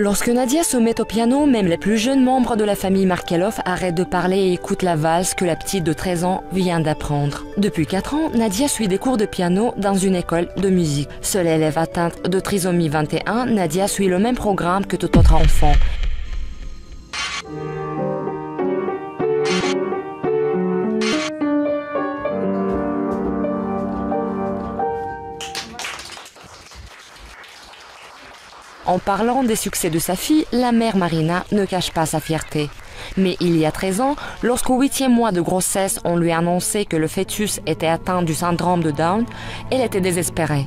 Lorsque Nadia se met au piano, même les plus jeunes membres de la famille Markelov arrêtent de parler et écoutent la valse que la petite de 13 ans vient d'apprendre. Depuis 4 ans, Nadia suit des cours de piano dans une école de musique. Seule élève atteinte de trisomie 21, Nadia suit le même programme que tout autre enfant. En parlant des succès de sa fille, la mère Marina ne cache pas sa fierté. Mais il y a 13 ans, lorsqu'au 8e mois de grossesse, on lui a annoncé que le fœtus était atteint du syndrome de Down, elle était désespérée.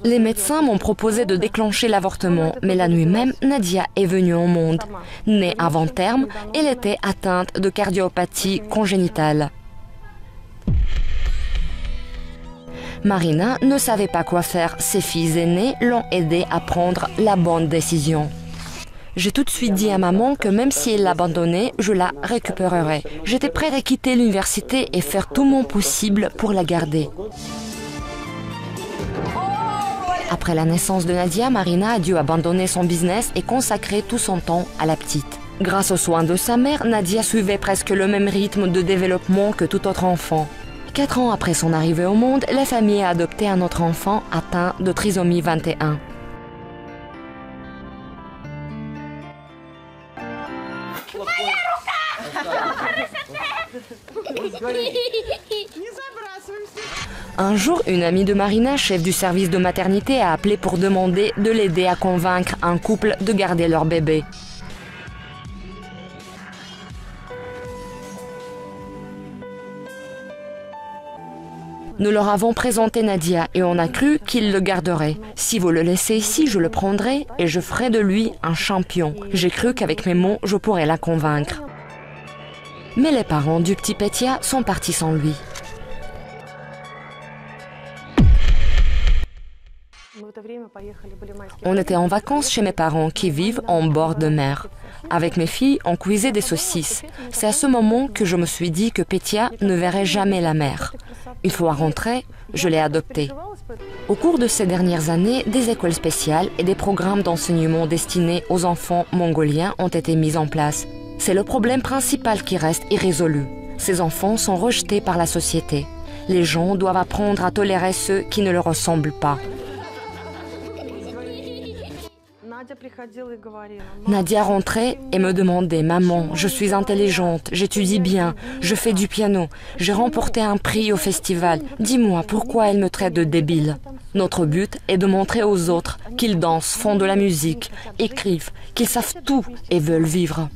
Les médecins m'ont proposé de déclencher l'avortement, mais la nuit même, Nadia est venue au monde. Née avant terme, elle était atteinte de cardiopathie congénitale. Marina ne savait pas quoi faire. Ses filles aînées l'ont aidée à prendre la bonne décision. J'ai tout de suite dit à maman que même si elle l'abandonnait, je la récupérerais. J'étais prête à quitter l'université et faire tout mon possible pour la garder. Après la naissance de Nadia, Marina a dû abandonner son business et consacrer tout son temps à la petite. Grâce aux soins de sa mère, Nadia suivait presque le même rythme de développement que tout autre enfant. 4 ans après son arrivée au monde, la famille a adopté un autre enfant atteint de trisomie 21. Un jour, une amie de Marina, chef du service de maternité, a appelé pour demander de l'aider à convaincre un couple de garder leur bébé. Nous leur avons présenté Nadia et on a cru qu'ils le garderaient. Si vous le laissez ici, je le prendrai et je ferai de lui un champion. J'ai cru qu'avec mes mots, je pourrais la convaincre. Mais les parents du petit Petya sont partis sans lui. On était en vacances chez mes parents qui vivent en bord de mer. Avec mes filles, on cuisait des saucisses. C'est à ce moment que je me suis dit que Petya ne verrait jamais la mer. Une fois rentrée, je l'ai adoptée. Au cours de ces dernières années, des écoles spéciales et des programmes d'enseignement destinés aux enfants mongoliens ont été mis en place. C'est le problème principal qui reste irrésolu. Ces enfants sont rejetés par la société. Les gens doivent apprendre à tolérer ceux qui ne leur ressemblent pas. Nadia rentrait et me demandait « Maman, je suis intelligente, j'étudie bien, je fais du piano, j'ai remporté un prix au festival. Dis-moi pourquoi elle me traite de débile ?» Notre but est de montrer aux autres qu'ils dansent, font de la musique, écrivent, qu'ils savent tout et veulent vivre.